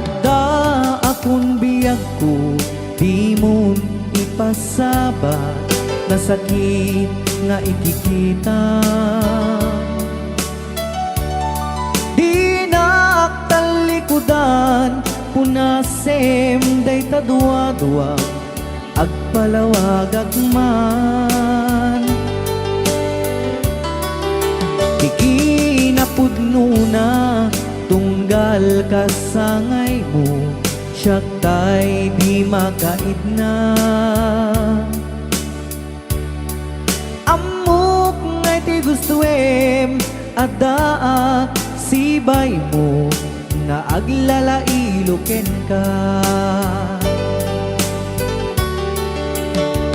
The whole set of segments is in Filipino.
Adda akong biyag ko, di mo ipasabat na sakit nga ikikita. Di naktalikudan, punasem day tadwa-dwa, agpalawag agman. Ikinapudno na tunggal kasangay mo, siyak tay di makaid na. Amok ngay ti gustuem, adda sibay mo, nga aglalailuken ka.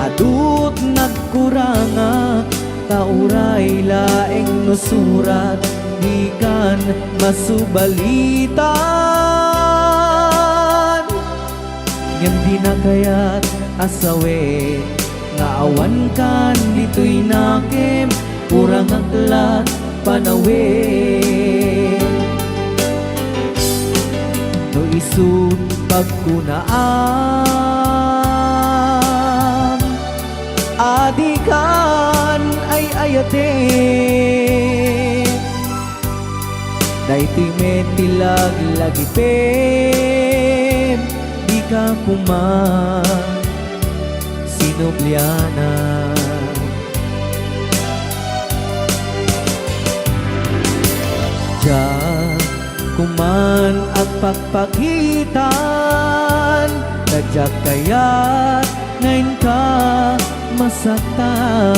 Adut nagkuranga, tauray laeng nusurat, di kan masubalitan. Ngem di na kaya't asawe, nga awan kan dito'y nakem, kurang aklat panawe. No isut pagkunaan, adikan ay ayate. Daytoy metilag lagipem, di ka kuman sinubliana. Diyan kuman at pagpakitan, nadyak kaya't ngayon ka masaktan.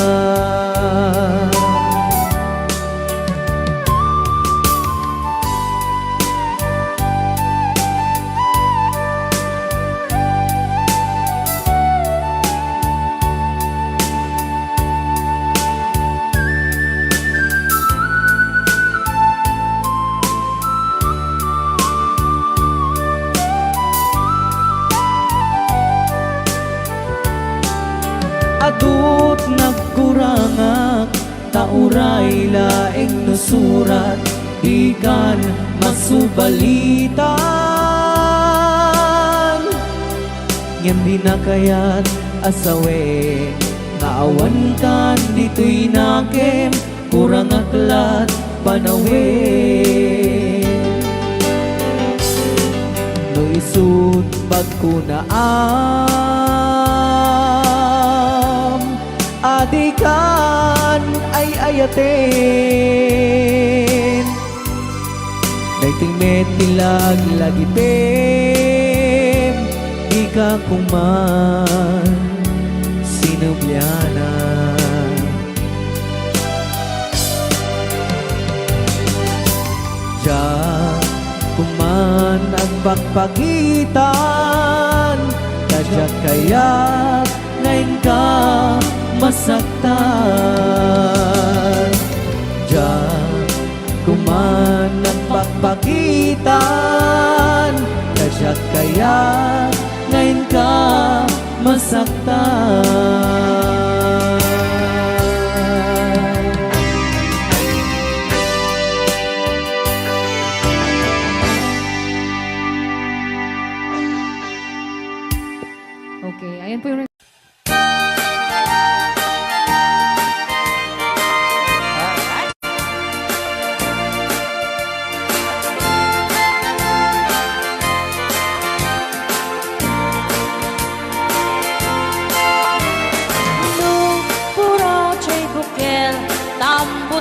Adut nagkurangak, tauray laeng nusurat, di kan masubalitan. Ngem di na kaya't asawe, nga awan kan dito'y nakem, kurang aklat panawe. No isut pagkunaan, adikan ay ayaten. Daytoy metilag lagipem, di ka kuman sinubliana. Diyan kuman ang pagpagitan, kadyak kaya't ngayon ka masaktan. Diyan kuman ang pagpakitan, kadyak kaya't ngayon ka masaktan. Okay, ayan po yung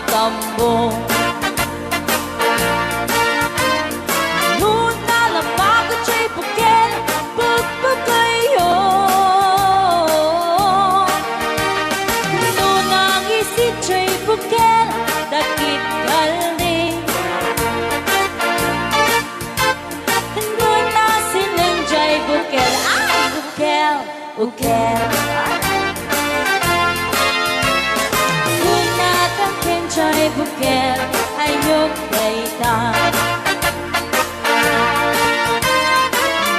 tambo. Noon nalabago chay pukel, pagpagayo. Noon ang isit chay pukel, dakit galing. Noon na silang chay pukel, ay pukel, pukel. Chay pukel, ayok daita.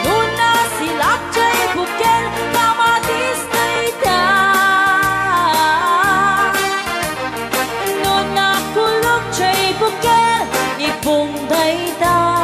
Nuna silak chay pukel, kamatis daita. Nuna kulog chay pukel, ipong daita.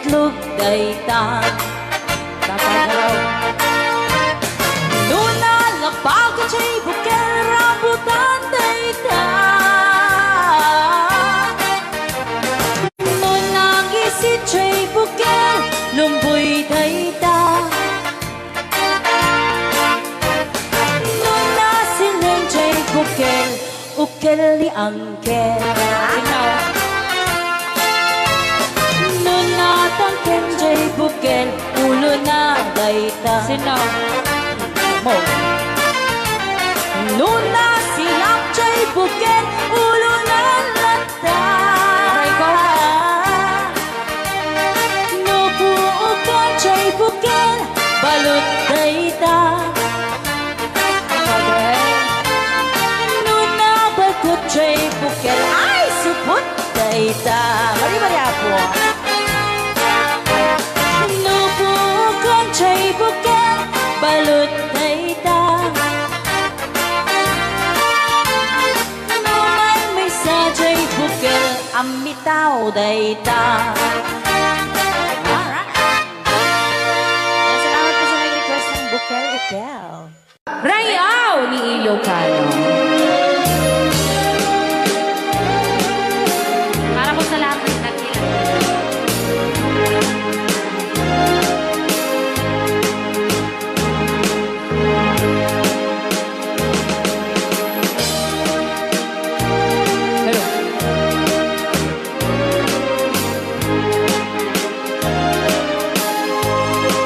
itlog dayta. Tatagalaw. Nuna labago chay bukel rambutan dayta. Nuna gisit chay bukel lumboy dayta. Nuna sinen chay bukel ukel li angkel. Nuna tangken chay bukel ulo na dayta. Sinaw. Mo. Nuna silap chay bukel ulo na lata. Nubuukan chay bukel balut dayta. Nuna bagut chay bukel ay supot dayta. Mari-mari ako. Nubuukan chay bukel balut dayta. Numan may sa chay bukel amitaw dayta. Salamat po sa nag-request ng bukel-ukel. Rayaw ni Ilocano. Para po sa lahat ng nagkilala.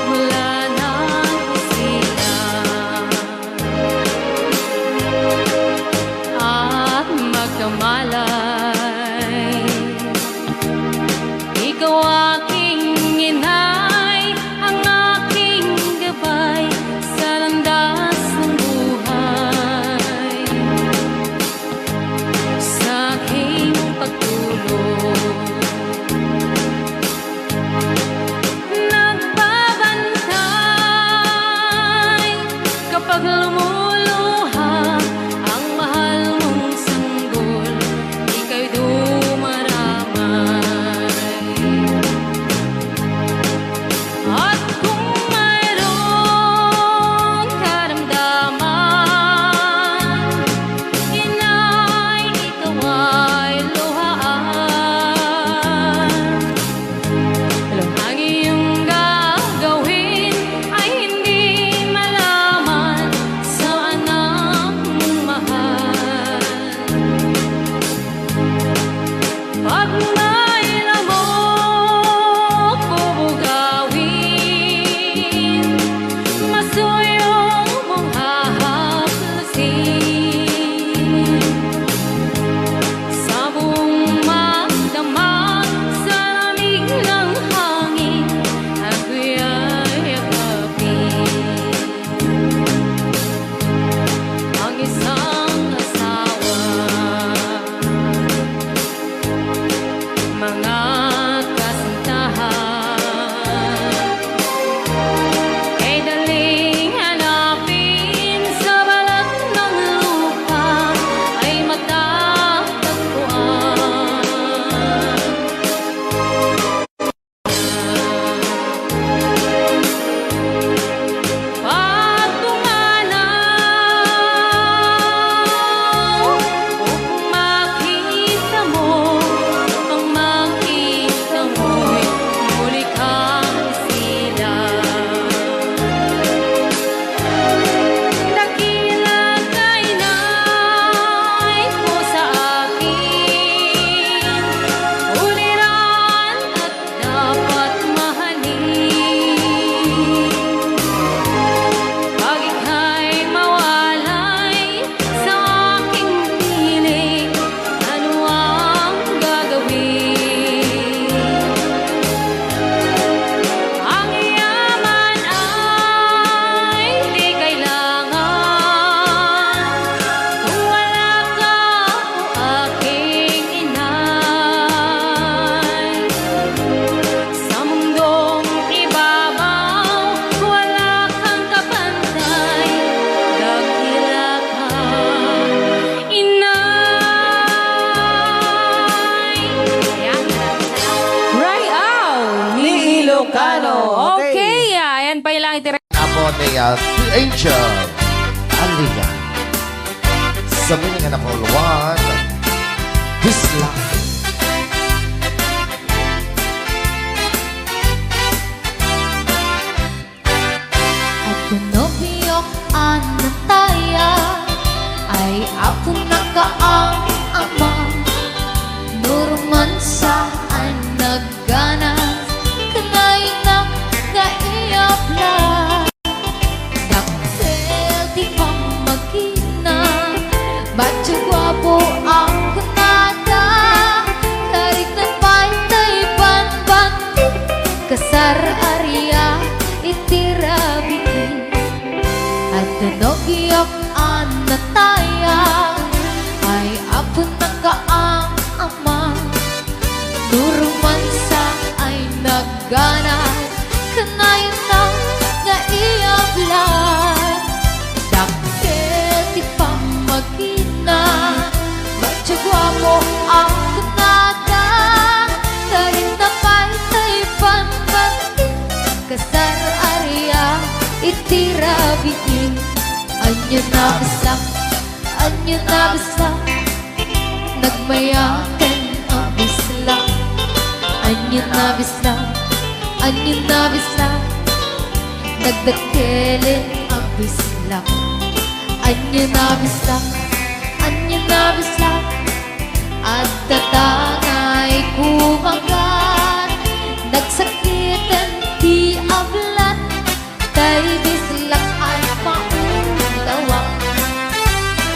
Mula nang sila ni The Angel Alia. Sa meaning na for one, this life. At pinobyo ang nataya ay ako nakaang ama. Nurman saan nagganas kanay na kaiyapla. Daktel di pa magina Bacho guwapo ang kunada. Karit na pantay panbanti kasar area itirabi. At nanogyok ang nataya ay ako nakaang ama. Nurman sa ay nagganas kanayon na naiyablan. Daktel di pa magina Bacho guwapo ang kunada. Karin na pantay panbanti kasar area itirabi. Anya na bisla nagmayakan ang bisla. Anya na bisla nagdakelin ang bisla. Anya na bisla at tatangay kumagat. Nagsakitan di ablan kay bislak ay maulawa.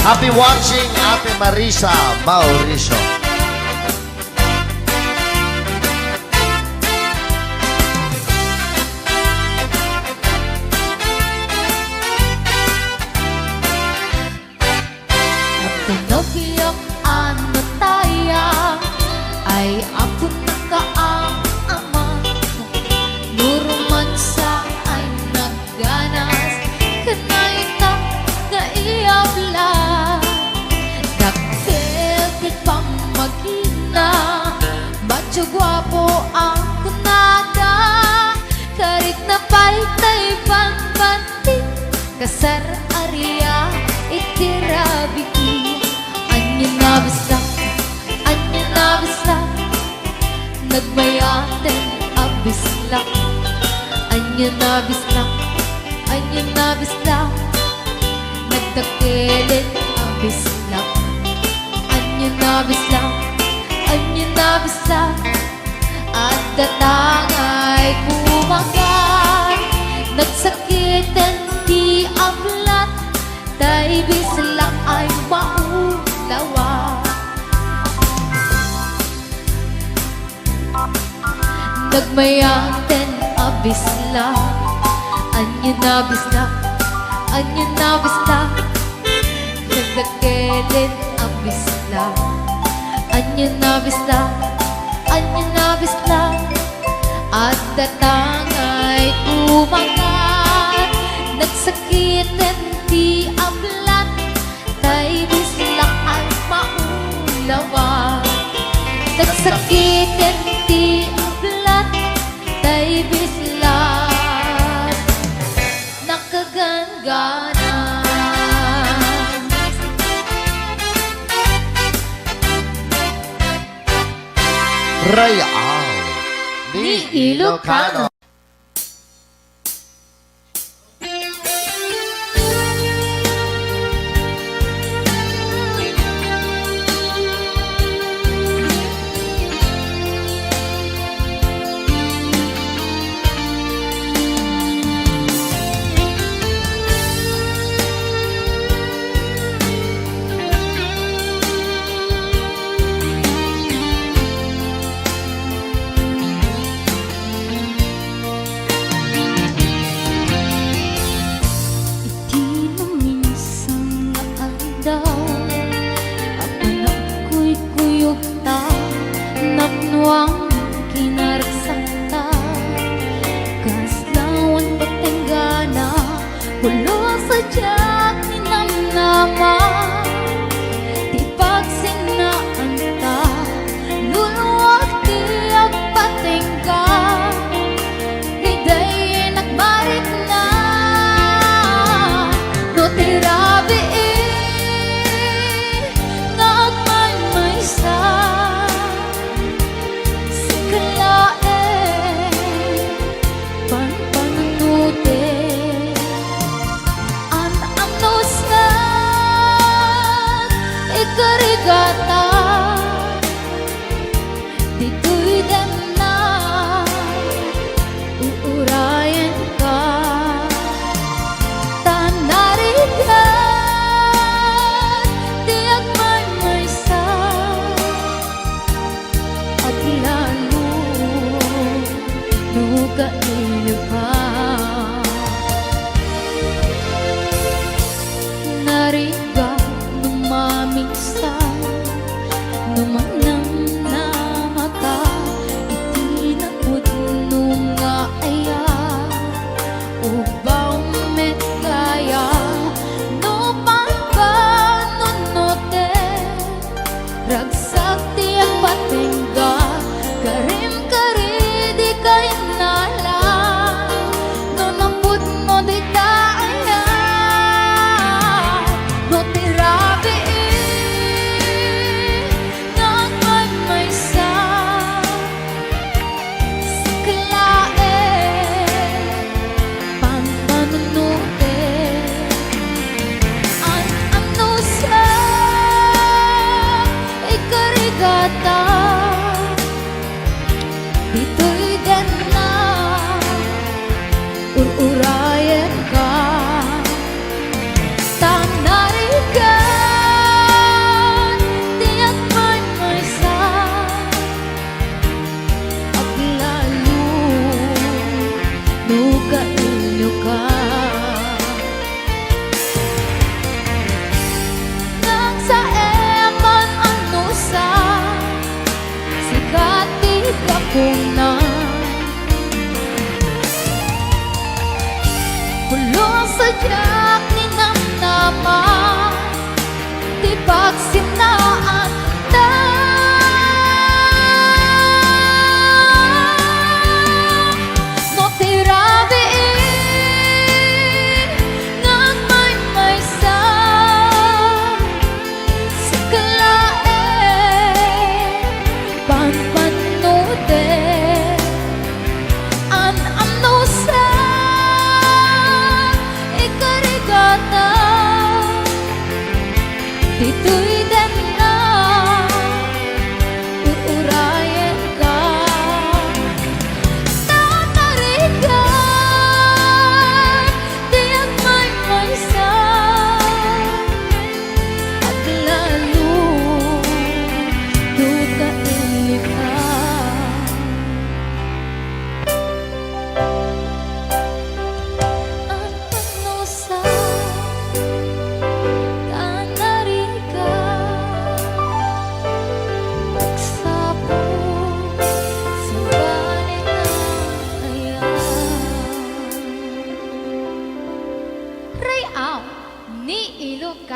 Happy watching, Ate Marisa Mauricio. At pinobiyok ang nataya ay ako nakaang ama. Nurman sa ay nagganas kanay na naiyabla. Daktel di pa magina Bacho guwapo ang kunada. Karit na paytay panbanti kasar area itirabi. Anya na bisla nagmayaten ang bisla. Anya na bisla nagdakelin ang bisla. Anya na bisla at datangay kumagat. Nagsakitan di ablat tay bisla ay maulawa. Nagmayaten ang bisla. Anya na bisla nagdakelin ang bisla. Anya na bisla at datangay kumagat. Nagsakitan di ablat tay bisla ay maulawa. Nagsakitan di ablat tay bisla nakagangana. Real ni Ilocano.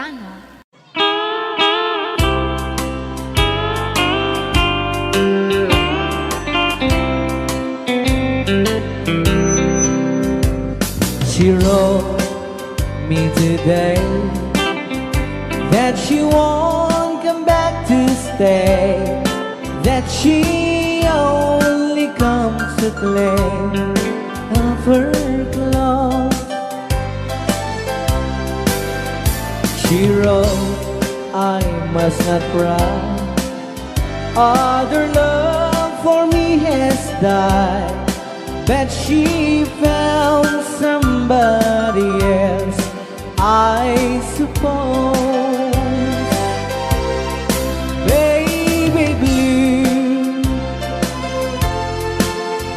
Ilocano. She wrote me today that she won't come back to stay, that she only comes to claim of her clothes. She wrote, I must not cry, other love for me has died, that she found somebody else, I suppose. Baby blue,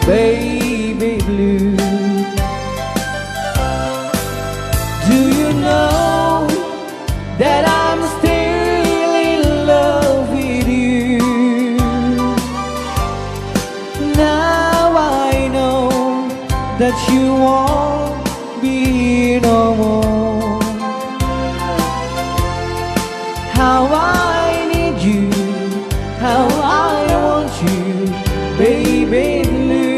baby blue, do you know that I'm still in love with you? Now I know that you won't be no more. How I need you, how I want you, baby blue.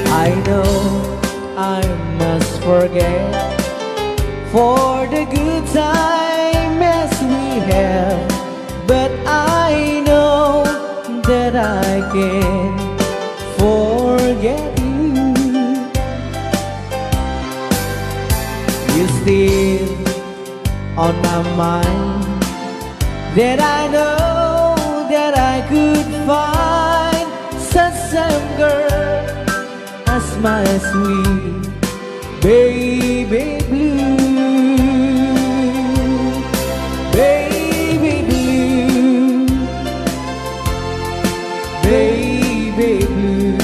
I know I must forget for the good time as we have, but I know that I can forget you. You're still on my mind, that I know that I could find such a girl as my sweet baby blue, baby blue, baby blue.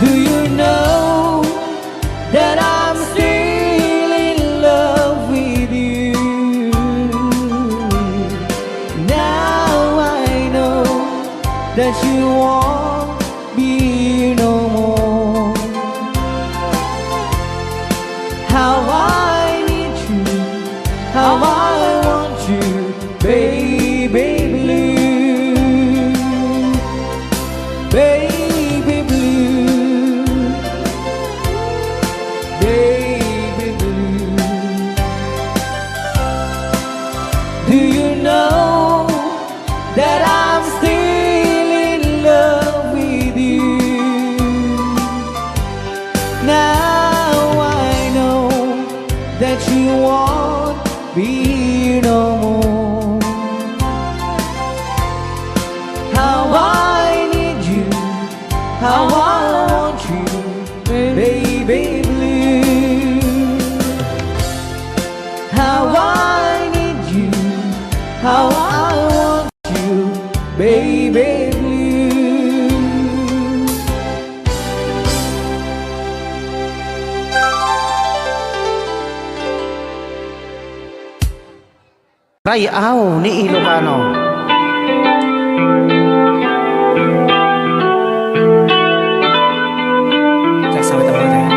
Do you know that I'm still in love with you? Now I know that you won't be no more. How I need you, how I want you, baby blue, baby blue, baby blue. Do you know that I'm still in love with you? Now I know that you won't be no more. How I need you, how I want you, baby blue. How I need you, how I want you, baby blue. Rayaw ni Ilocano. Sagsawit ang mga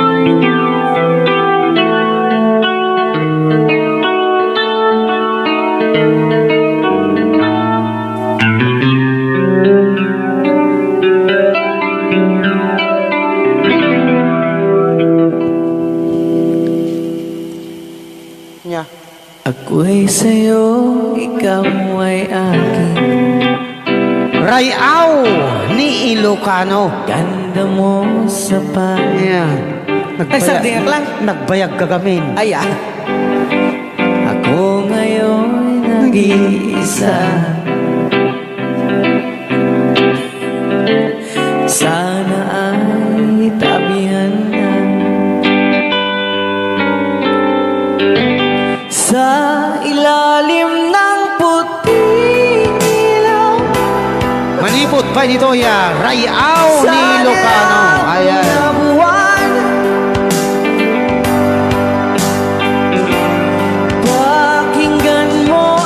niya. Ako'y sa'yo, ikaw ay akin. Rayaw ni Ilocano. Ganda mo sa Yeah. Nagbayag lang. Nagbayag kagamin. Ay, ako ngayon nag-iisa. Sana ay tabihan na sa ilalim ng puting ilaw. Manipot pa dito ya. Rayaw ni Ilocano. Ayan. Pakinggan mo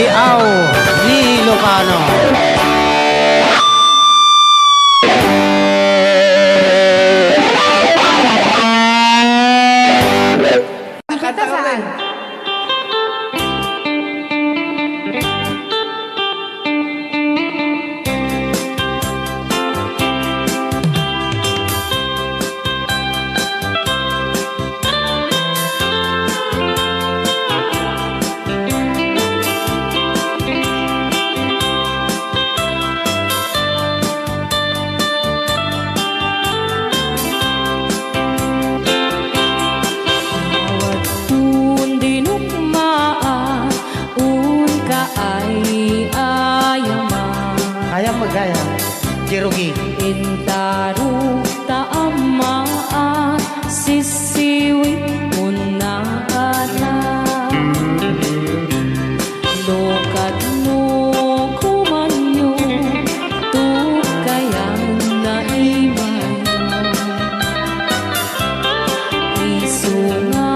Rayao ni Ilocano. Kanta ka ulit. Bawat tuon dinukmaan, un ka ay ayaman. Kaya magaya. Jerugi. Intaruk taamaan, sisiwit mo na ka. Lokat mo kumanyo, tukayang naimay. Isu nga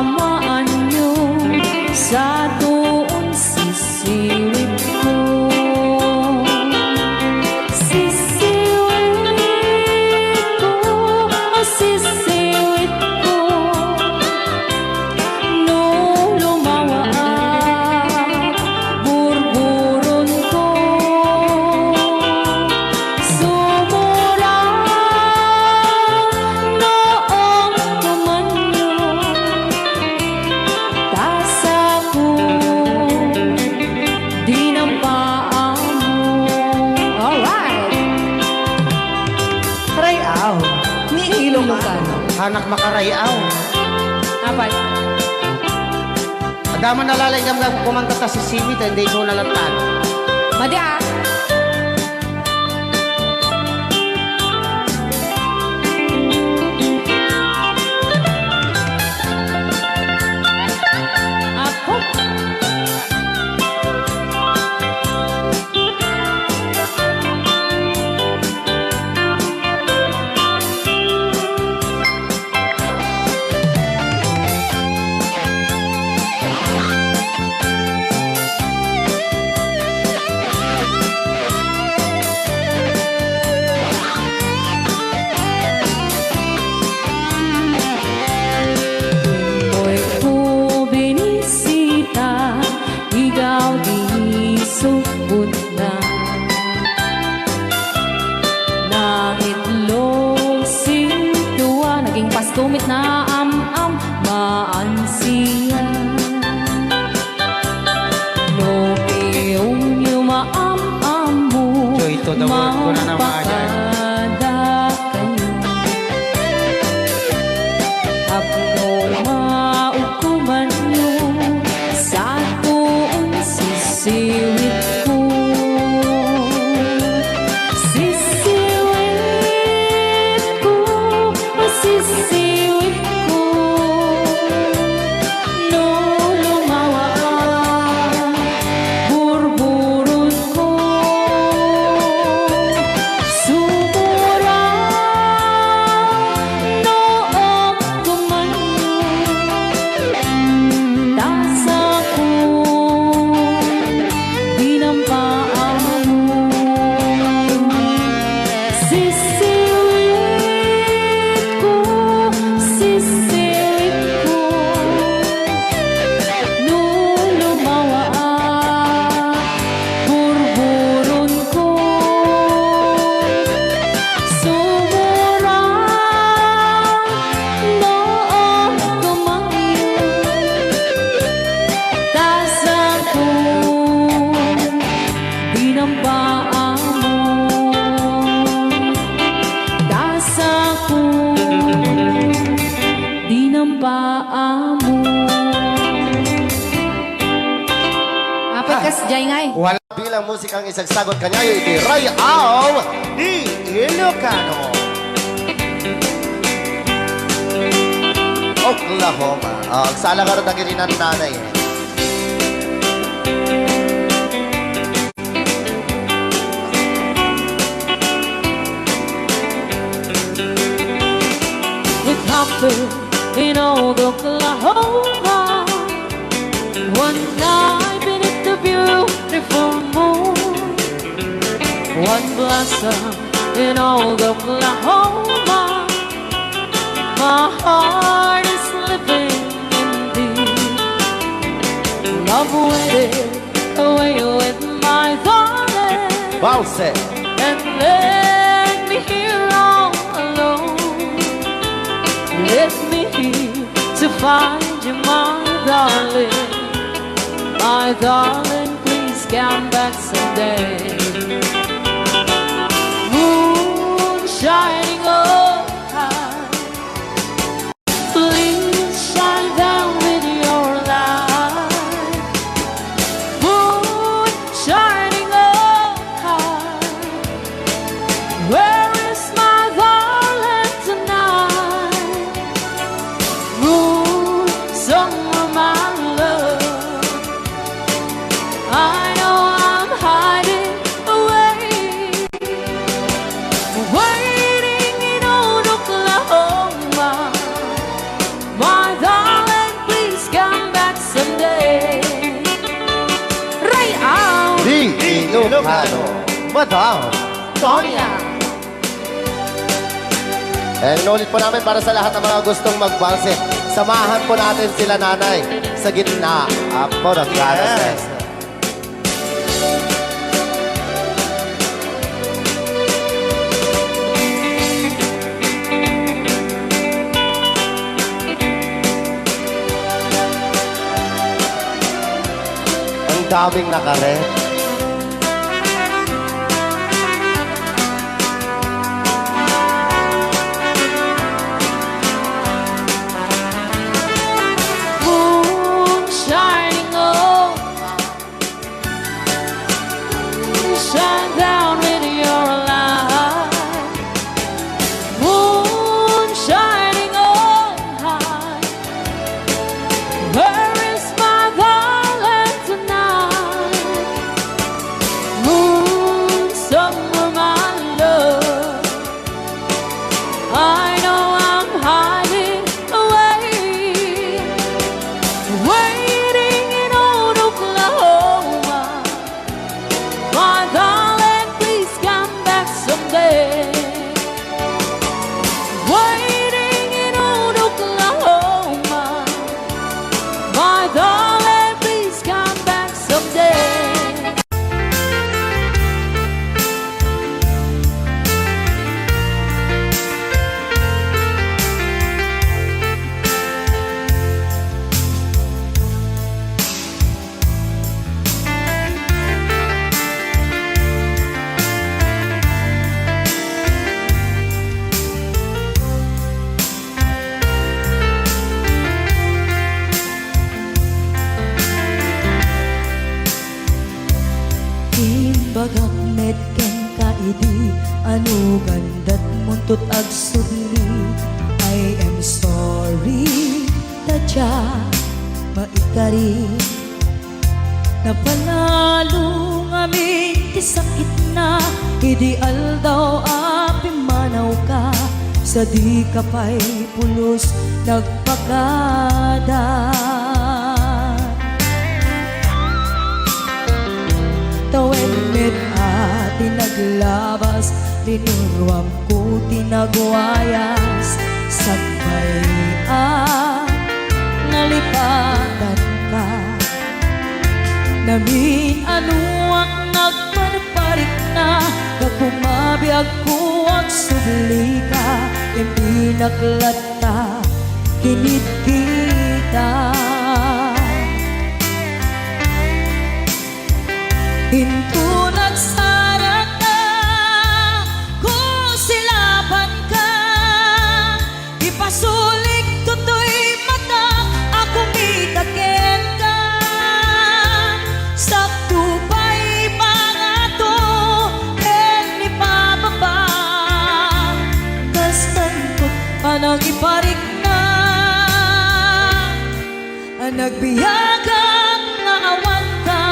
amaan nyo, sa doon sisiwit ko. Sisiwit ko, sisiwit ko. No lumawa burburon ko. Sumura noong kumanyo, tasa ko dinampaan mo. Alright. Rayao ni Ilocano. Anak makarayaw. Apat. Adaman nalalay kang kumanta ta si Simit, hindi ko nalatan. Madi ah. Ako mo'y binisita, ikaw di subot na. Nangitlog sintuwa, naging pastumit na am-am, maansiya. No piyong yumaam-am mo, Joy to the world ko na naman, Ayan. mapakada kayo. Abno maukuman nyo, sa tuon sisiwit ko. Sisiwit ko, sisiwit ko. No lumawa burburon ko. Sumura noong kumanyo, tasa ko dinampaan mo. Sisiwit ko, sisiwit ko. No lumawa burburon ko. Sumura noong kumanyo, tasa ko dinampaan mo. Tasa ko dinampaan mo. Apat kas jay ngay. Wala. Bilang musikang isagsagot kanya iti Rayao ni Ilocano. Oklahoma. Sala ka rin nagirinan nanay. It happened in old Oklahoma. One night beneath the beautiful one blossom in all Oklahoma. My heart is living in thee. Love waited away with my darling, Bounce it. and left me here all alone. Left me here to find you, my darling. My darling, please come back someday. Moon shining oh high, please shine down with your light. Moon shining oh high, where is my darling tonight? Moon, somewhere my love, I know I'm hiding away, waiting in old Oklahoma. My darling, please come back someday. Ray out, Di Ilocano. Madam. Sonia. And inulit po namin para sa lahat ng mga gustong magbalse. Samahan po natin sila nanay sa gitna. Apo ng yes. Ang daming nakaret. Moon shining oh, shine down with your light. Moon shining oh high, where is my darling tonight? Moon, somewhere my love, I know I'm hiding away, waiting in old Oklahoma. My darling, please come back someday. Waiting in old Oklahoma. My darling, please come back someday. Timbagak met ken kaidi anu gandat muntut ag subli. I am sorry tadya maikari napanalo ngamin ti sakit na ideal daw api manaw ka sa di kapay pulos nagpakada. Tawen met ati naglabas, tinuruam ko tinagwayas. Sagbayan, nalipatan ka. Namin anuak nagparparik na, pagpumabiyag ko ang subli ka. Hindi naklata, kinit kita. Hinto nagsarat na kung silaban ka, ipasulik tutoy mata akong itaken ka. Sakto pa'y mga to en ipababa, kastan ko panang iparik na, ang nagbiyagang naawan ka.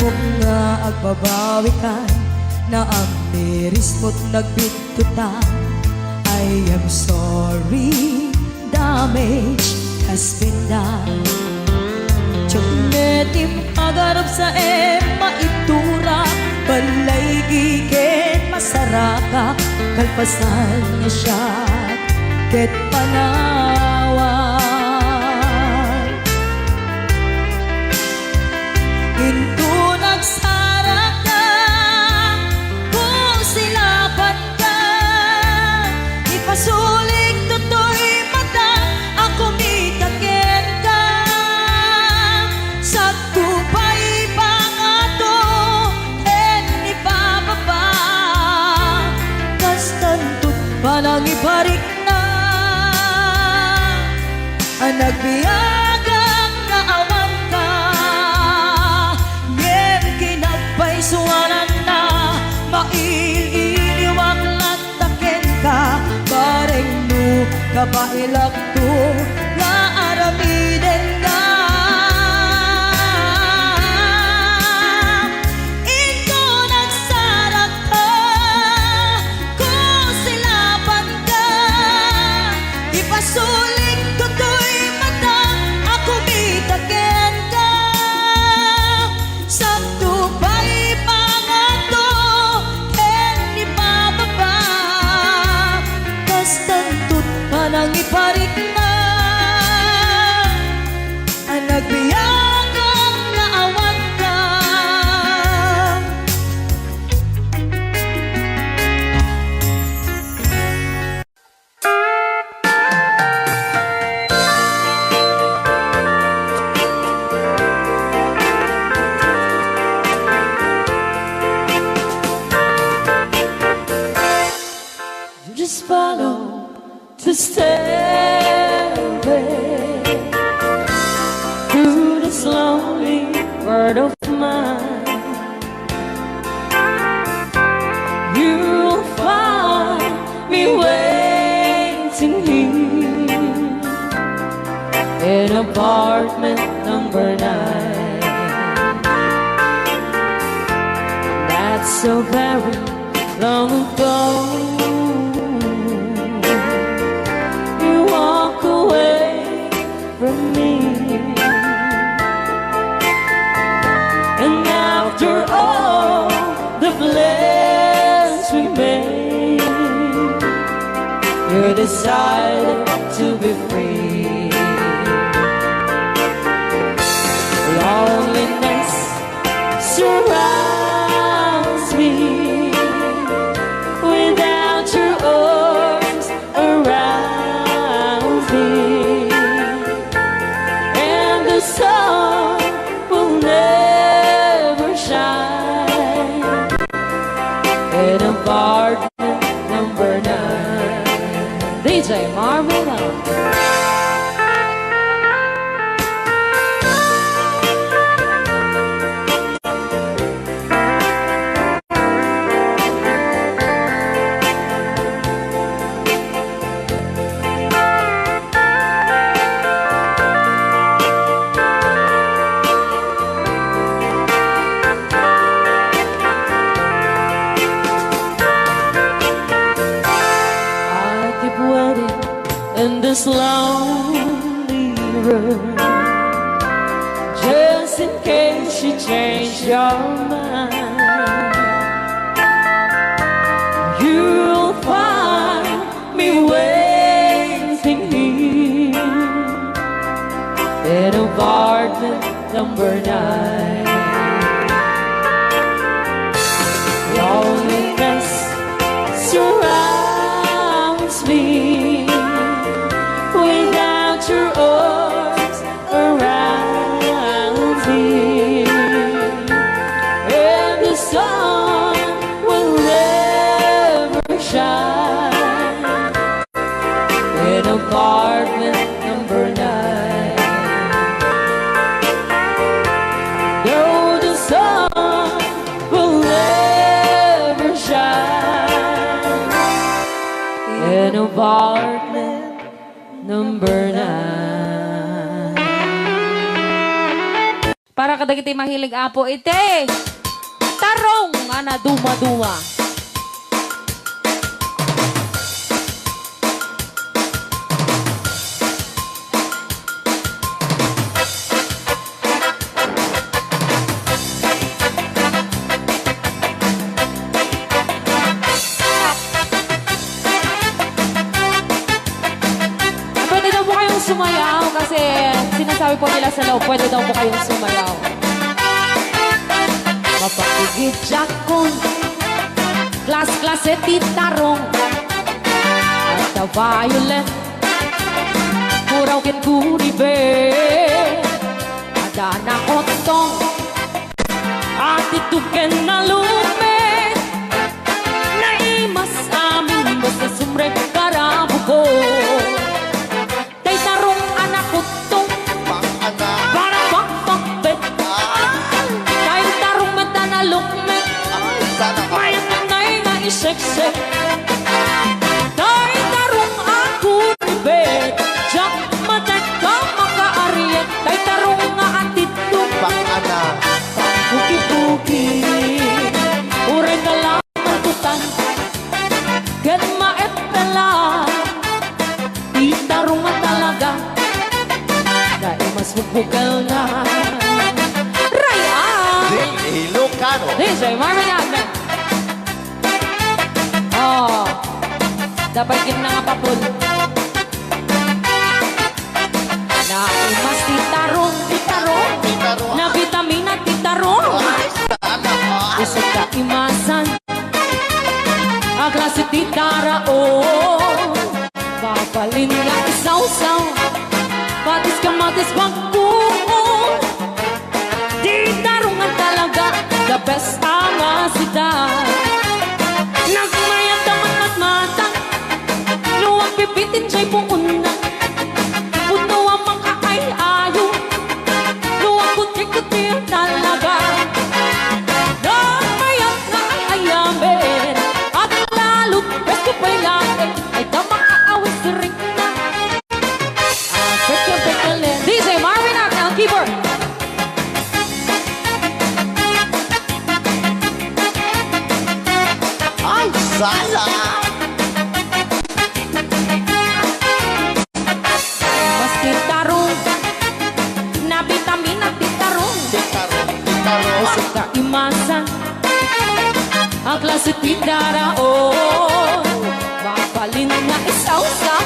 Mahimok nga agbabawi ka na ang miris mo't nagbitutan. I am sorry, damage has been done. Tiyagnetim agarap sa maitura, balay gigit masaraka, kalpasan niya siya, ket panawan. Into nagsarak ka, kung silapan ka, ipasulik toto'y mata, ako mitakin ka. Sa tupay pangato, ni bababa, kastantot palang iparik na, ang nagbiyagang naawan ka, ngem kinagpaisuanan na, maililiwag lantaken ka, bareng no kapailak to, nga aramiden ka. Ito nagsarak ka, kung silapan ka, ipasulik toto'y mata, ako mitaken ka. Sa tupay pangato, ni bababa, kastantot panang iparik na, ang nagbiyagang naawan ka. Just follow the stairway through this lonely world of mine. You'll find me waiting here in apartment number 9. That's so very long ago. You walk away from me, and after all the plans we made, you decided to be free. Loneliness surrounds me, without your arms around me, and the sun will never shine in apartment number 9. DJ Marvin. In this lonely room, just in case you change your mind, you'll find me waiting here in apartment number 9. Loneliness surrounds me, without your arms around me, and the sun will never shine in apartment number 9. No, the sun will never shine in apartment number 9. Para ka dagiti mahilig apo ite. Tarong ana duma-duma. Pwede daw po kayong sumayaw kasi sinasabi po nila sa loob, pwede daw po kayong sumayaw. Mapakigit jakon, klas-klase titarong, at the violet, kuraw kin kuribe, ada na otong, at ituken na lume, naimas amin basta sumrek karabo ko. Tay tarong anak utong, Pang-anak. para pakpakbet, tay tarong mata na lukmet, Sana ka. may nanay nga iseksek. Tay tarong ako ribet, jak matek ka makaariet, tay tarong nga atitong, Pang-anak. puki-puki, ure ka lang tutan, get maepela, di tarong nga talaga, dahil mas bukbukal na. Raya! Ilocano. DJ Marvin Agna. Oh, dapat gid na nga papul. Na imas titarong, titarong, Titarong. na vitamina titarong. Ay, sana ka. Usap ka imasan, ang klase titara, oh. Papalin nga isaw-saw, patis ka matis pagkuong. Titarong nga talaga, the best ang asidad. Nagmayat ang mata, luwag pipitin siya'y puuna. Puno ang mga ay-ayo, luwag kuti-kuti talaga. Nagmayat nga ay-ayamin, at lalo't besto pa'y laking, ay damang aawis rin na. Pekya-pekya-len. DJ Marvin Agna, ang keyboard. Ay, sana. Mas titarong, na vitamina titarong. Titarong. Titarong. Usap ka imasan, ang klase tindara, oh. Mapalin na isaw-sa,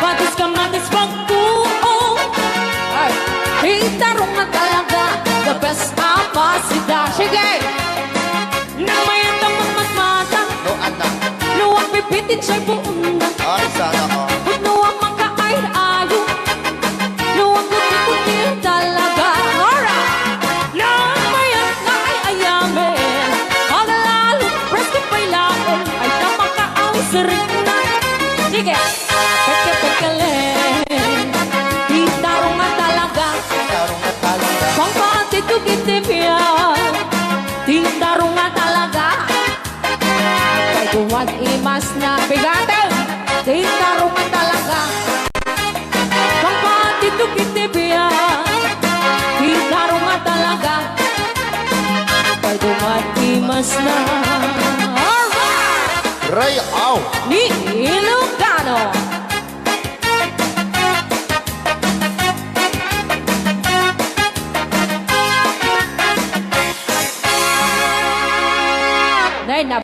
patis ka matis pagkuong. Ay, titarong na talaga, the best apasida. Sige! Nang mayat ang mas mata, No, anak. luwag pipitin siya'y puuna. Ay, sana ka. Puno ang mga ay-ayo, luwag kuti-kuti talaga. Alright! Nang mayat na ay-ayamin, ang lalo presko pa'y lakin, ay tamang kaawis rin na. Sige! Peke-pekelen, titarong nga talaga, Titarong na talaga. pangpatitugitipyan, titarong nga talaga. Kay tuwag imas na bigatin, titarong nga talaga. Pangpatitugitipyan, titarong nga talaga. Kay tuwag imas na. Alright! Ray, aw. Ni Ilocano. Dahil na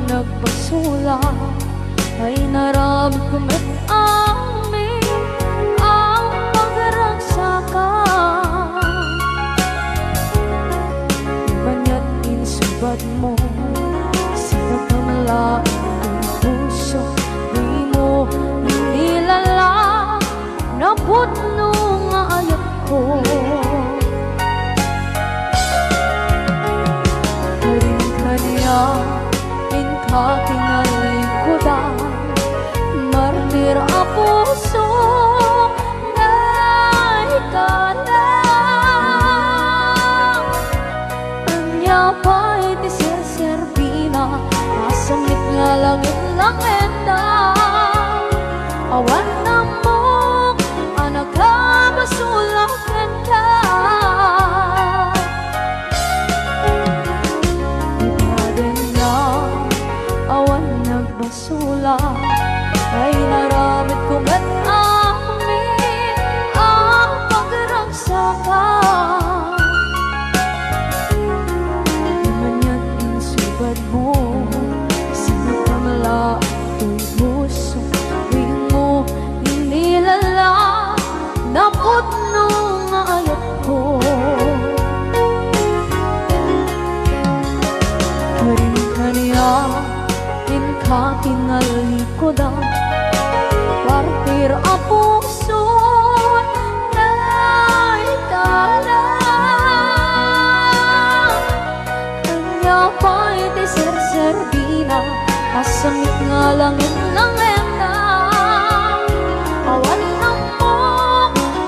nagpasula ay naramit ko met amin ang pagragsakan. Banya't insubad mo sinakamala ang puso, di mo nilala na putno nga ayat ko. Anyapay ti Serbina, masamit nga langit-langit na. Awan na mo, anak ka, masulakan ka. Iba din na, awan nagbasula, ay naramit ko man amin ang pagragsakan. Di man yan insubad mo, sinakamala ito'y puso. Di mo inilala, napot nung ayat ko. Karin kanya, tinalikodan, partir ang puso na itala. Kanya pa'y ti Serbina, masamit nga langit-langit na. Awan na mo,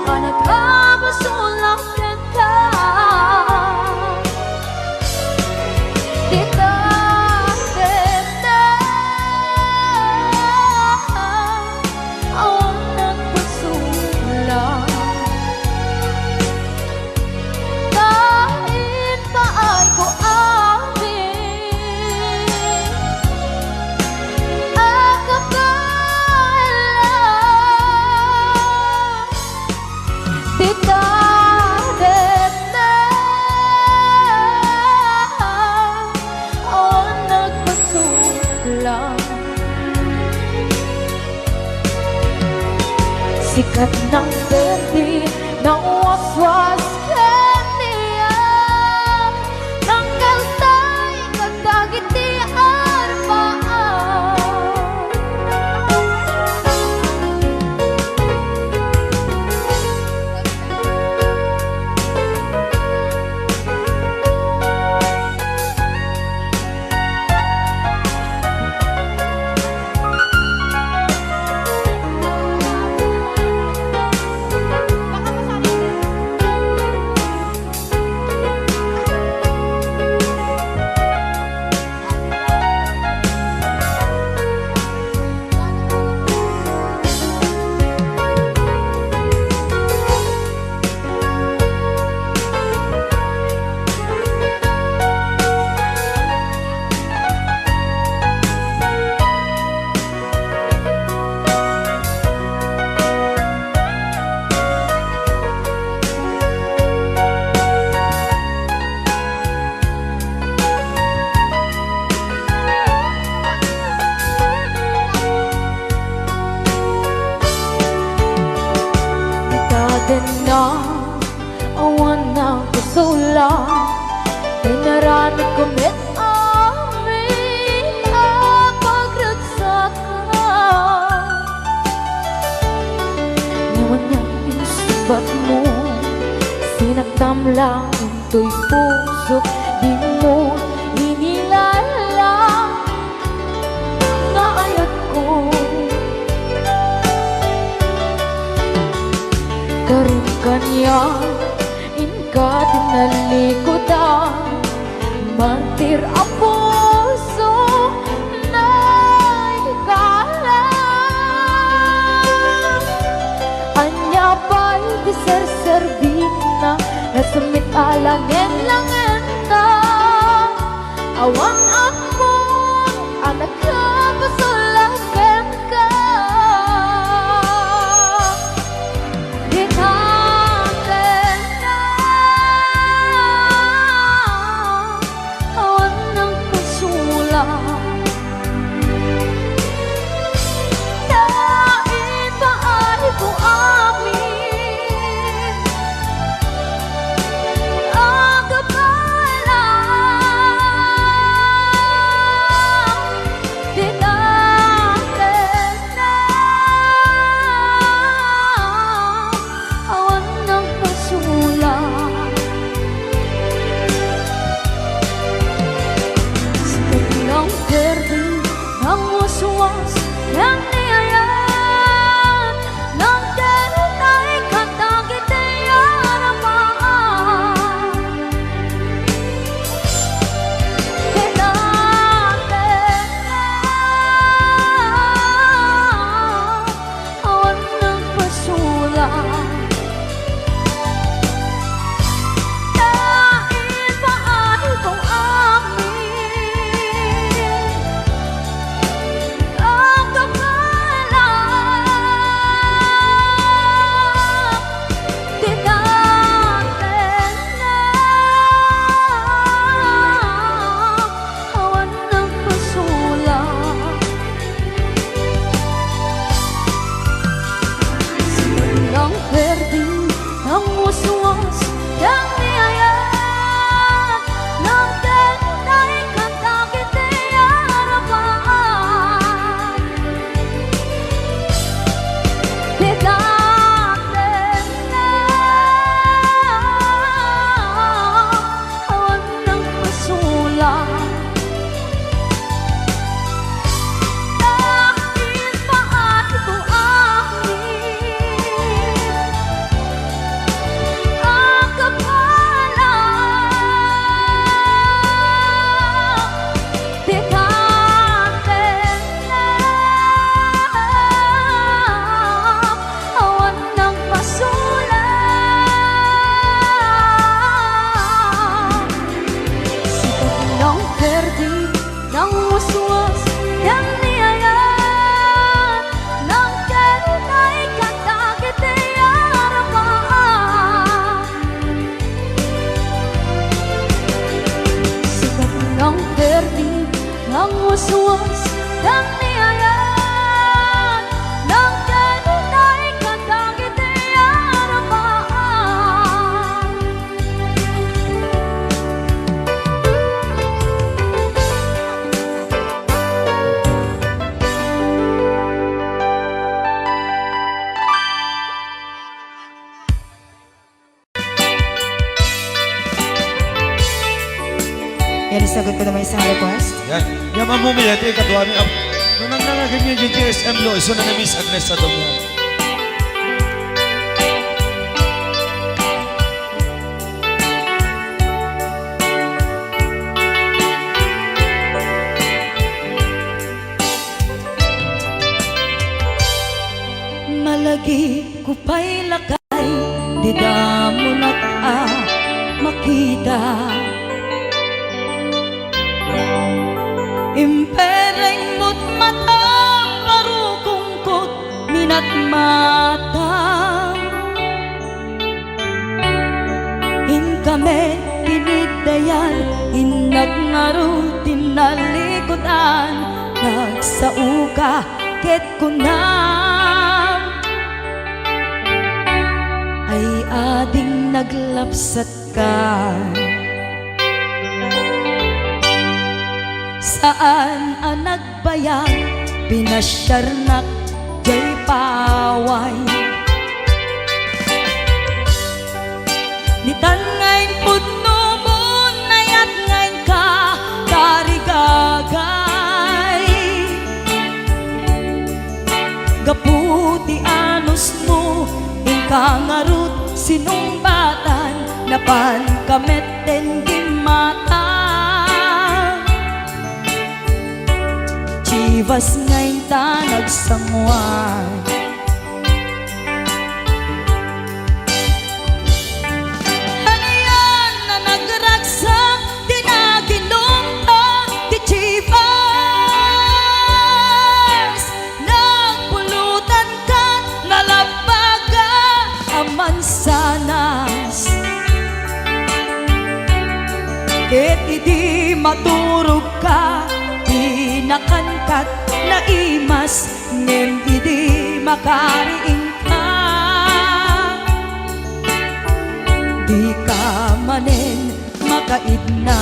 kanagkabasulakan ka. Dita sikat ng berde ng waswas kaniya, tanggal tayo kagdagiti arbaan. Na awan na kusula, pinaramit ko met amin ang pagragsakan. Ngayon niya insubat mo, sinaktam lang ito'y puso. Di mo inilala nga ayat ko. Karin kanya, inka tinalikodan, mantir ang puso na ikala. Anya pa'y di Serbina, nasumit alangin-langin na. Awang ako, anak ka, pasulakan ka. waswas yang niayat ng kenay katakit aramaan. Sikat ng perdi ng waswas yang niayat ng kenay katakit aramaan. Yan, sagot ko naman isang request. Yan. Yan mamumili. Ito yung katuwa niya. Nung nangangagan niyo yung GSM lo, iso na na-miss Agnes sa dom yan. Malagi ko pa'y lakay, di damo makita. Impereng mo't mata, parukungkot, minat mata. Inkame, tinidayan, inagnaro, tinalikodan, nagsauka, ket kunam. Ay ading naglapsat ka. Saan ang nagbayag, pinasyarnak, jay paway. Nitan ngayon putno mo, nayat ngayon ka, tarigagay. Gaputi anus mo, ingkangarut, sinumbatan, napan kameten gimata. Chivas ngayon ta nagsangwan. Ano yan na nagragsak, di naginumta, di Chivas. Nagpulutan ka, nalabaga, ang mansanas. Ket idi maturog ka, nakankat na imas, ngem idi makariing ka. Di ka manen makaidna.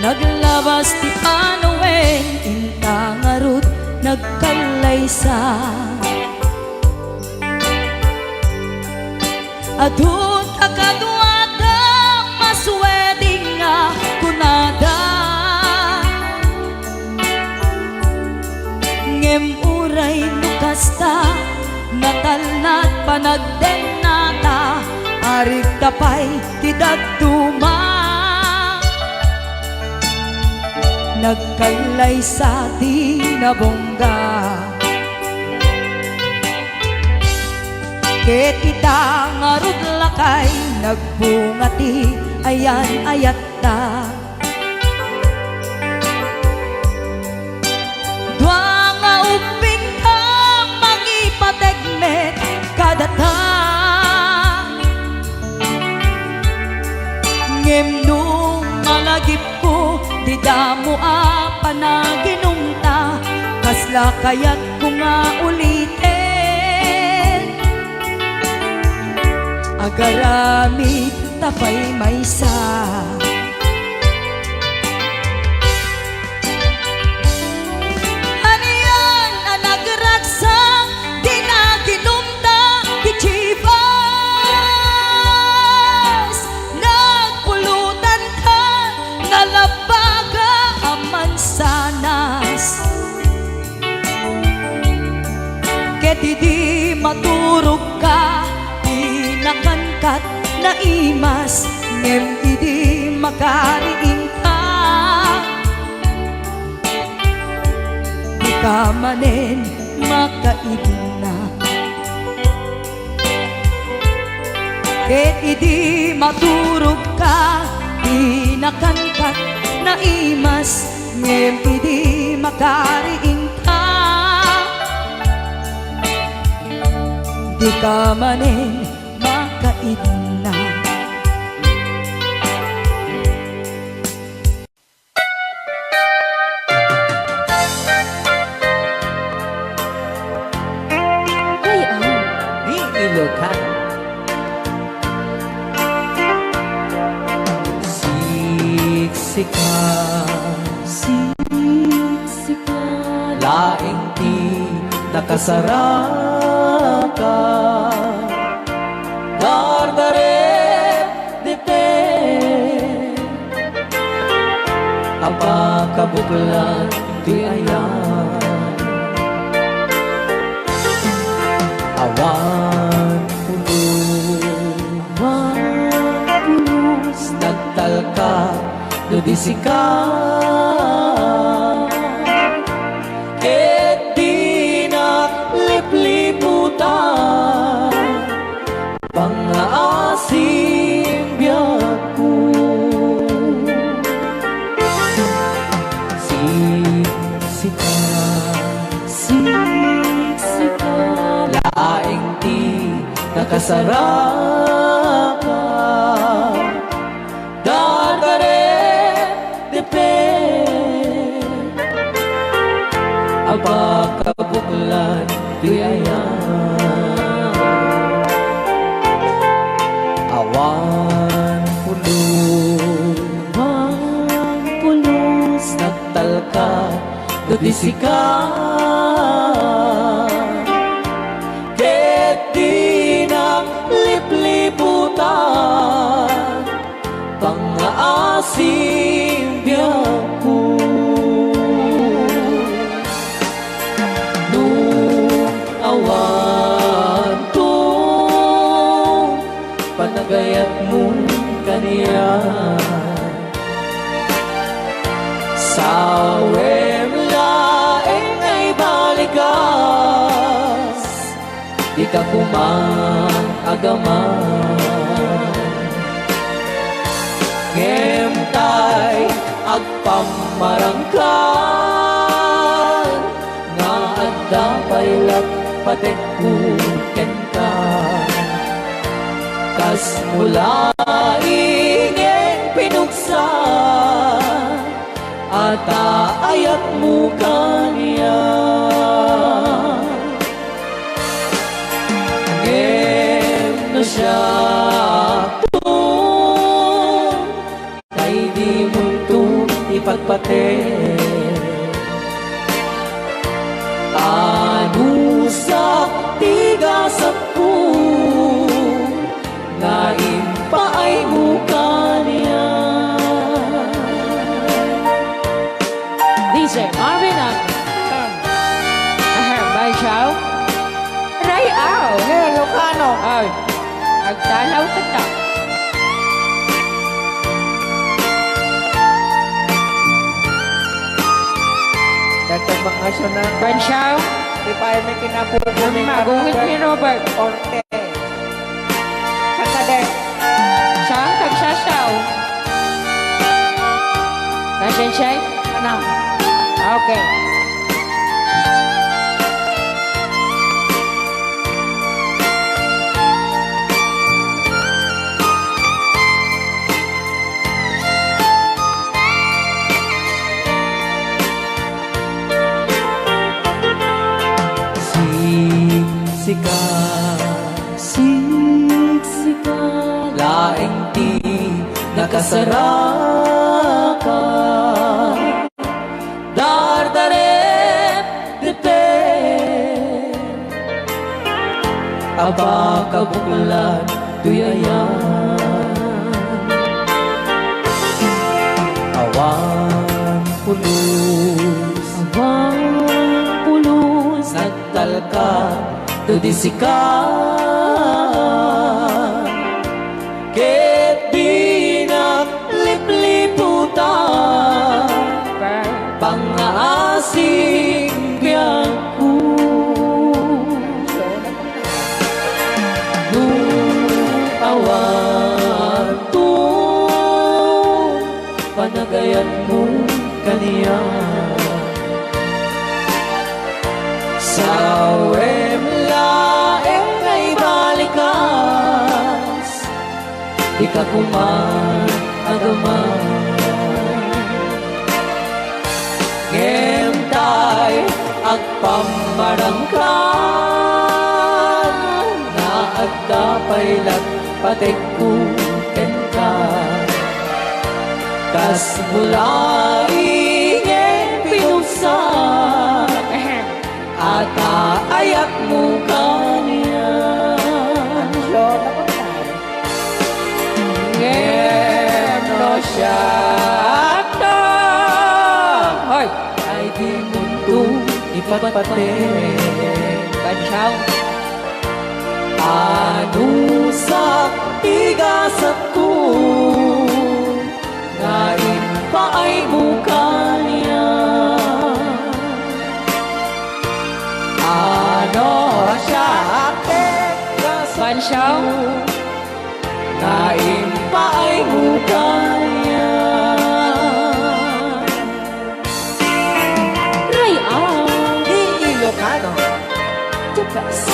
Naglabas ti Panoen, intangarut, nagkalaysa. Adun akadwada, masweding nga kunada. Ngem uray nukasta, natalnat panagdenata, arig tapay tidagduma. Nagkailay sa di nabongga. Ket ita ngarud lakay, nagbungati, ayan ayat ta. Dua nga uping ka, magipategmet kadata. Ngem nung malagip ko, di damo panaginumta, kasla kaya't ko nga ulitin. Agaramid tapay maysa. Ano yan ang nagragsa, Ket di maturog ka, di nakangkat na imas, ngem di makariing ka. Di ka manen makaibna, ket di maturog ka, di nakangkat na imas, ngem di makariing ka. Di ka manen makaidna. Ni Ilocano. Siksika, Siksika, laing ti nakasaraka. Dardaret dite, kabuklan di ayan. Awan pulos, nagtalka dudisika. Ket di naglipliputan pangaasim biyak ko. Siksika, siksika, laing ti nakasaraka. Dardaret depe, abakabuklan di ayan. Awan pulos, nagtalka dudisika. Ket di naglipliputan pangaasim biyak ko. Nung awan to, panagayat mo kaniya. Sawem laeng ay balikas, di ka kumang agaman. Ngem tay agpamarangkan, nga adda paylat patek ken ka. Kas mula ingeng pinuksa, ata ayat mo kaniya. Ngem na siya to, kay di mo to ipagpate. Ano sa tigasat ko, nga impaay mo kaniya. DJ Marvin ang Bay Chow Ray Au Ilocano. Ay, agtanaw ka ta. Dagdag mga syonan. Bay Chow, Di pa ay may kinapupunin magungit ni Robert. Orte. Kakadek. Siyang tagsasaw. Nasaan siya? Ano? Okay. Siksika, Siksika, laing ti nakasaraka. Dardaret depe, abakabuklan tuyayan. Awan pulos, pulos, nagtalka tudisikan ket di naglipliputan pangaasing biyangku nung awan panagayan mo kaniya sa laeng ay balikas di ka kuman agaman ngemtay agpamarangkan na agdapay patekku ka kas mulai pinusan at ayak mo kanya ngeno siya hoy ay di mundo ipatpate Bansyang anusak igasat ko ngayon pa ay mukanya ano siya Bansyang ngayon pa ay mukanya Rayaw di Ilocano the best.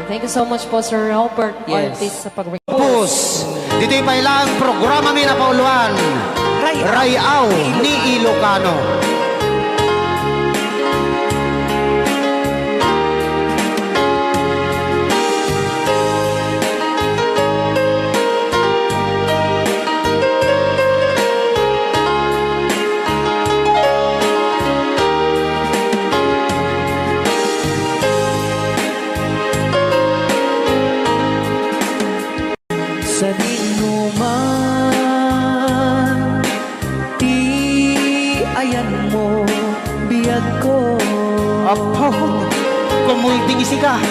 Thank you so much po, Sir Robert Yes. Ortiz sa pag-record. Pus, dito'y pailang programa mi na pauluan. Rayaw ni Ilocano. sa dinuman di ayan mo biyag ko Apo, kumulting isika.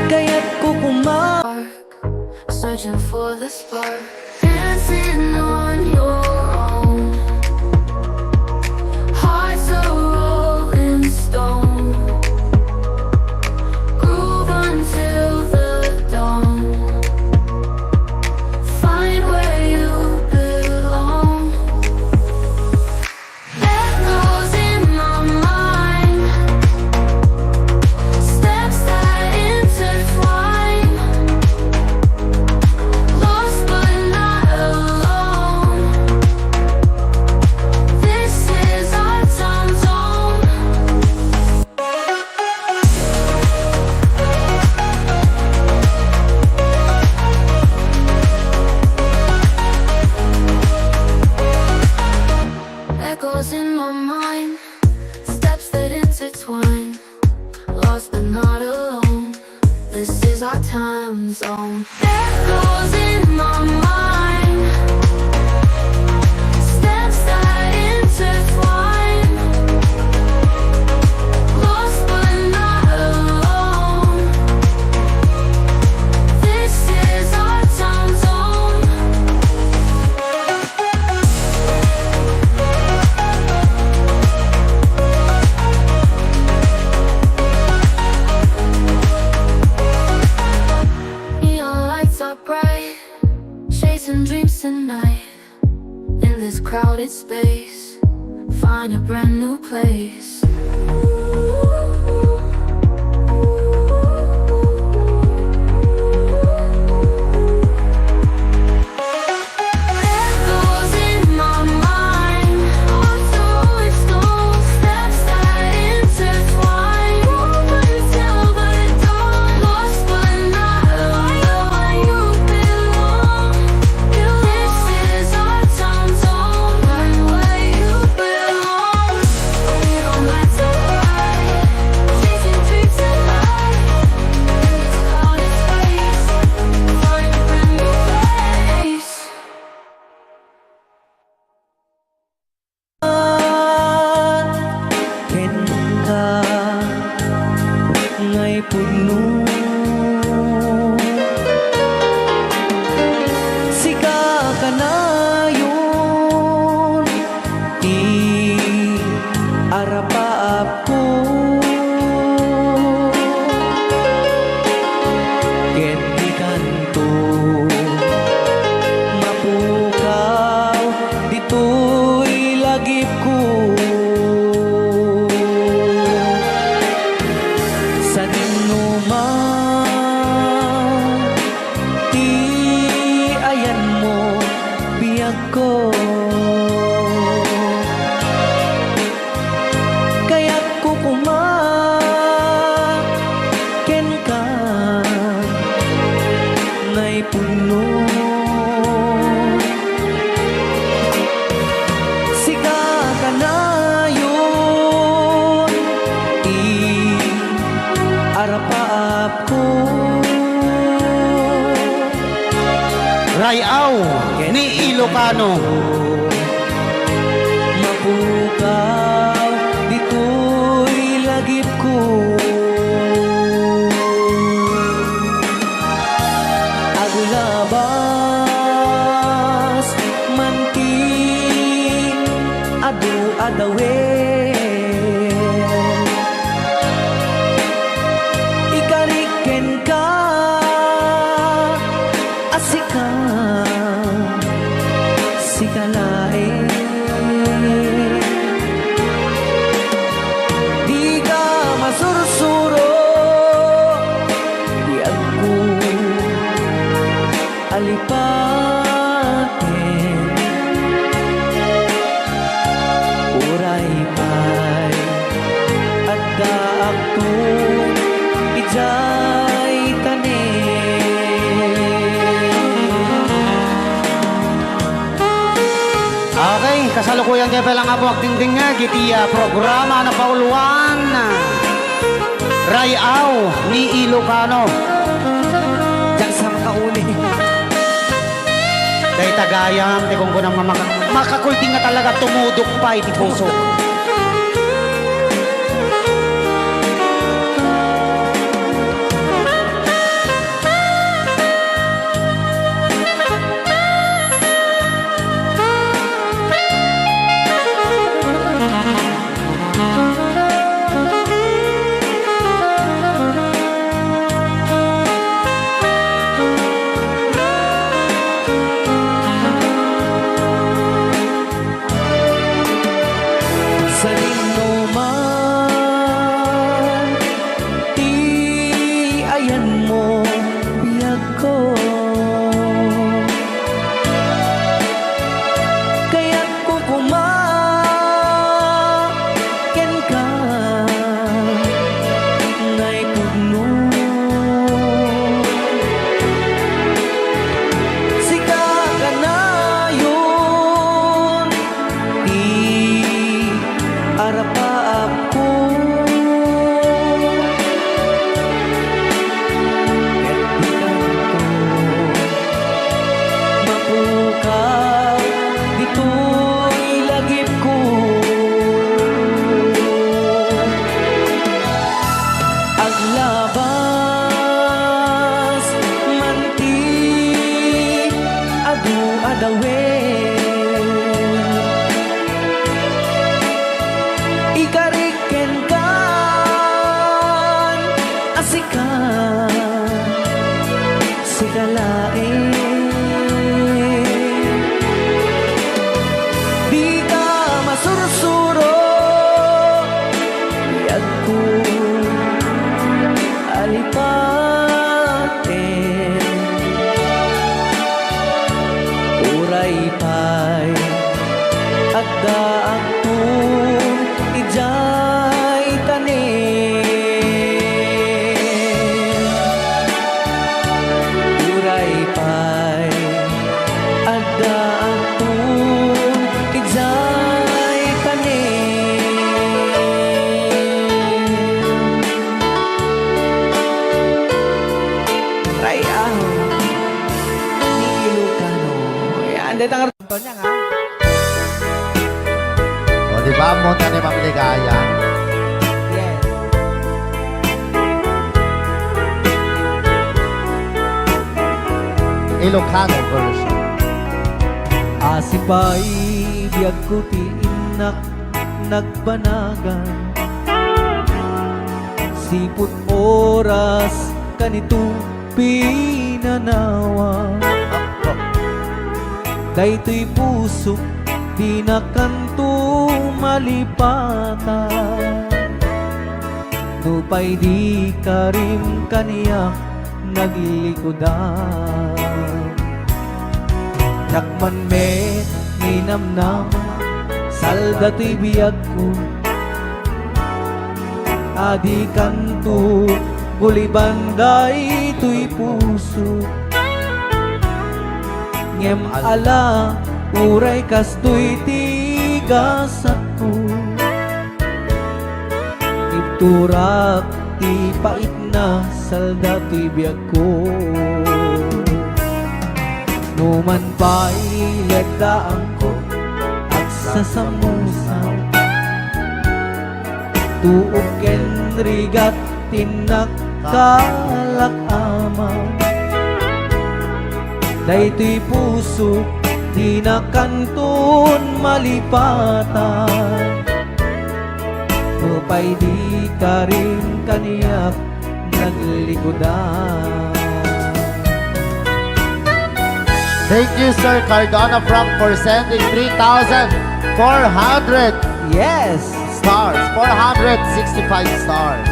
kaya't ko Searching for the spark, dancing on your own. Hearts are rolling stone, groove until the dawn. Find where you belong. Echoes in my mind, steps that intertwine. Lost but not alone. This is our time zone. Echoes in my mind, steps that intertwine. Lost but not alone. This is our time zone. Echoes in my mind, steps that intertwine. Lost but not alone. This is our time zone. Neon lights are bright, chasing dreams tonight. In this crowded space, find a brand new place. Echoes in my mind, also extol steps that intertwine. Until the dawn, lost but not alone. You belong. This is our time zone, right where you belong. We don't matter where. ko. Kaya't kukumaken ka na'y puno. Sika ka na yun, arap-arap ko. Rayaw ni Ilocano. Mapukaw, dito'y lagip ko. Aglabas, manting, adu-adawen. Ikariken ka, asika, sikalain. Di ka masursuro, di ako alipatin. Uray pa'y at daak to, ijay tanin. Okay, kasalukuyan kayo palang nga po agdingding nga gitiya programa na pauluan Rayaw ni Ilocano. Diyan sa makauli. Dahil tagayam, di kung kunang makakulting nga talaga tumudok pa iti puso. Sa man, ti ayan mo biyag ko. Kaya't kukumaken ka na'y puno. Sika ka na yun, arap-arap ko. Kaya't di kanto mapukaw, dito'y lagip ko. Aglabas, manti, adu-adawen. Ikariken kan, asika, sikalain. Di ka masursuro, biyag ko alipatin. Uray pa'y at daak tun ijay tanin. Uray pa'y at daak tun ijay tanin. Rayaw ni Ilocano. Yan, dito ang arto niya nga. O, di ba? Monta ni Ma'am Ligaya. Yes. Ilocano version. Asipay biyag ko ti inak nagbanagan. Sipot oras kanito pinanawa. Daytoy puso di na kanto malipatan. Nupay di ka rin kaniya naglikodan. Nakman met ninamnama salda to'y biyag ko adi kanto gulibanday to'y puso ngem ala uray kastoy tigasat ko iturak ti pait na salda to'y biyag ko numan pa'y lagdaan ko at sasamusaw tuok ken rigat tinakkalak amaw daytoy puso di na kantun malipatan upay di ka rin kaniyak naglikodan. Thank you, Sir Cardona Frank, for sending 3,400 Yes! stars. 465 stars.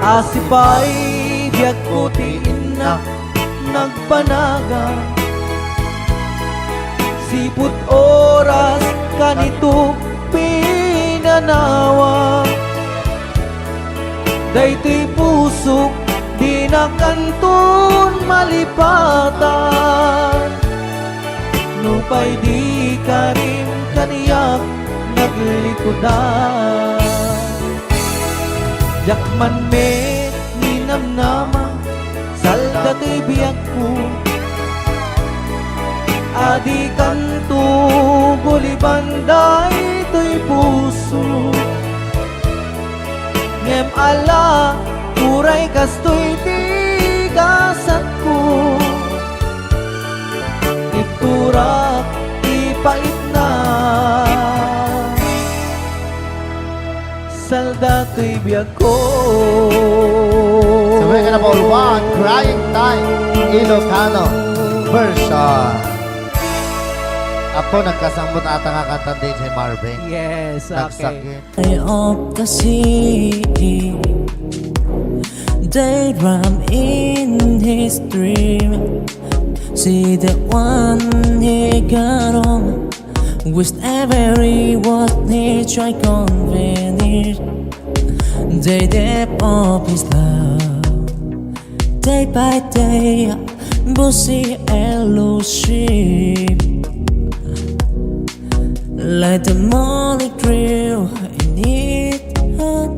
Asipay biyag ko tiin na nagpanaga siput oras kanito pinanawa daytoy pusok di na kantun malipatan nupay di ka rin kaniyak naglikodan yakman me ninamnama salda to'y biyag ko adi kanto gulibanday to'y puso ngem ala uray kastoy tigasat ko iturak ipait na salda to'y biyag ko. So we're gonna ball one, Crying Time, Ilocano version. Apo, nagkasambot ata nga kanta din si Marvin. Yes, okay. Nagsakit. I of the city, they ram in his dream. See the one he got on, with every word he tried convenient. They dip up his love, day by day, bussy elusive. Like the morning grill in it hot,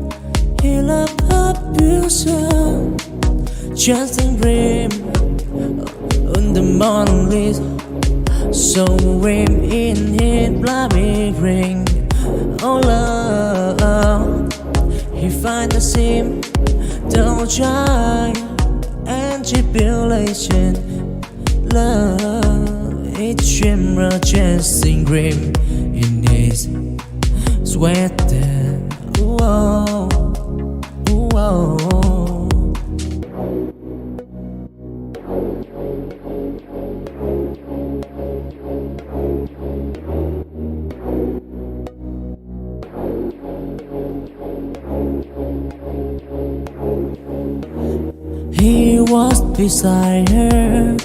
he loved abuser. Just a dream on the morning list. So rim in it bloody ring. Oh love, he find the same. Don't try and tribulation. Love, it's shimmer chasing grim in his sweater. Whoa, whoa. He was beside her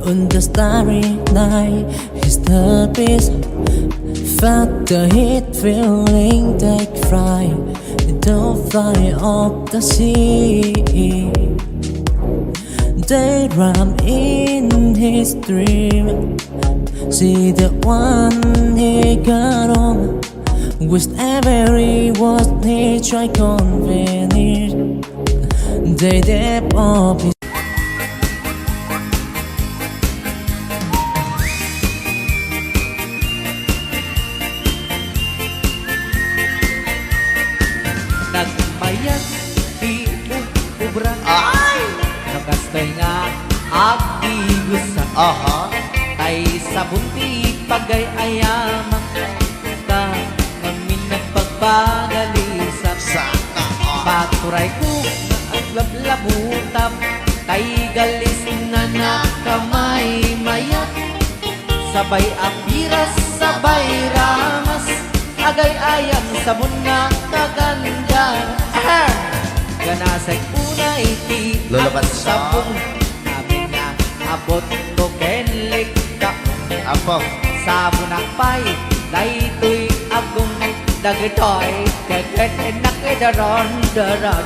on the starry night. His third piece felt the heat, feeling take fright. Don't fly off the sea. They ram in his dream. See the one he got on, with every word he tried convenient. They dip up his Nagmayag di ubra ay nagastay nga agigusa ay sa bunti pagay ayamak ka kami nagpagpagalisap paturay ko nga aglablabutap Taygalis na nakamay mayat, sabay apiras, sabay ramas, agay ayam sabon na kaganda. Ganasay unay ti Lolo ang Bansa. sabong, namin nga abot ko kenlik ka. Apo. Sabon akpay, daytoy agong dagitoy, kagad nakidaron-daron.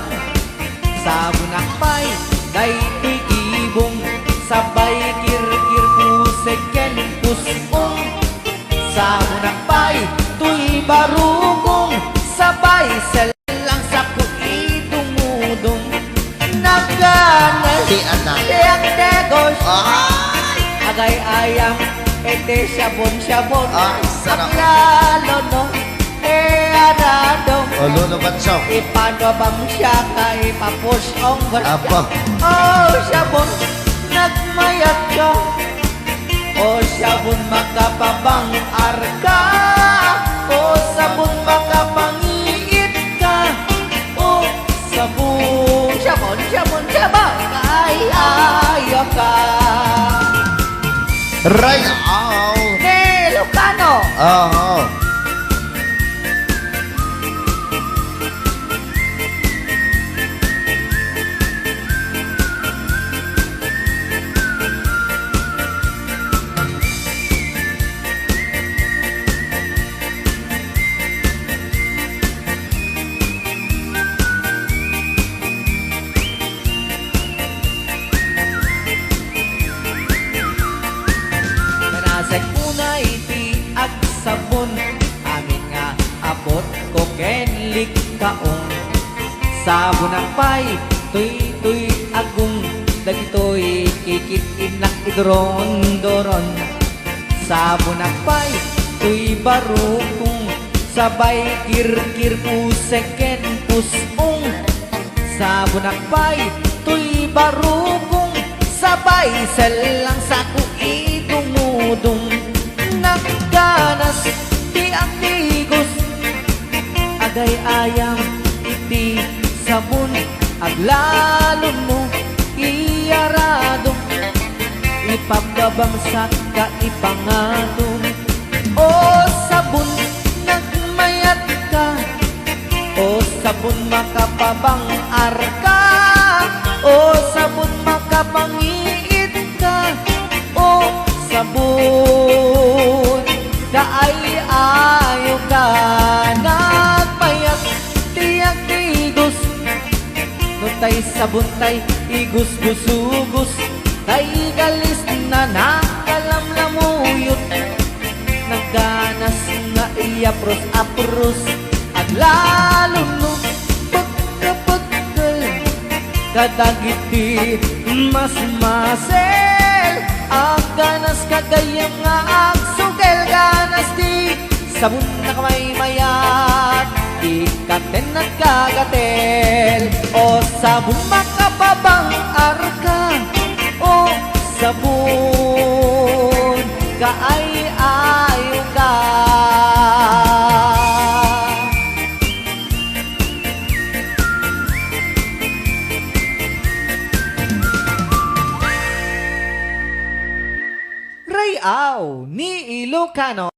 Sabon akpay, daytoy ibong, sabay kir-kir pusek ken pusong. Sabon akpay, tuy barugong, sabay selang sa kuidumudong. Nagganay, Di anak. tiyak degos, Ay! agay ayam, ete sabon-sabon. Ay, sarap. Lalo no, arado. O, Lolo Bansong. Ipanwabang siya kay papusong Apo. Oh, sabon, nagmayat ka. Oh, sabon, makapabang arka. Oh, sabon, makapangiit ka. Oh, sabon, sabon, sabon, sabon, ay ayaw ka. Ray Au. Ilocano. Oo. Kanasay unay ti ag sabon, amin nga abot ko kenlik kaong. Sabon ang pay, tuy agong, dagitoy kikit inak idron-doron. Sabon ang pay, tuy barukong, sabay kir-kir pusek ken pusong. Sabon ang pay, tuy barukong, sabay selang sa kuidumudong. Nagganas ti ang tigos, agay ayam iti sabon, aglalon mo iyarado, ipababangsak ka ipangatong. O sabon, nagmayat ka. O sabon, makapabang arka. O sabon, makapangiit ka. O sabon, kaay ayaw ka. Nagmayat tiyak tigos, no tay sabon tay igus-gusugos, tay galis na nakalamlamuyot. Nagganas nga iapros-apros, at lalo no pagkapagkal, kadagiti mas masel. Ang ganas kagayam nga agsugel, ganas di sabon na kamay mayat, ikaten at kagatel. O sabon, makapabang arka. O sabon, kaay ayaw ka. Ray Au ni Ilocano.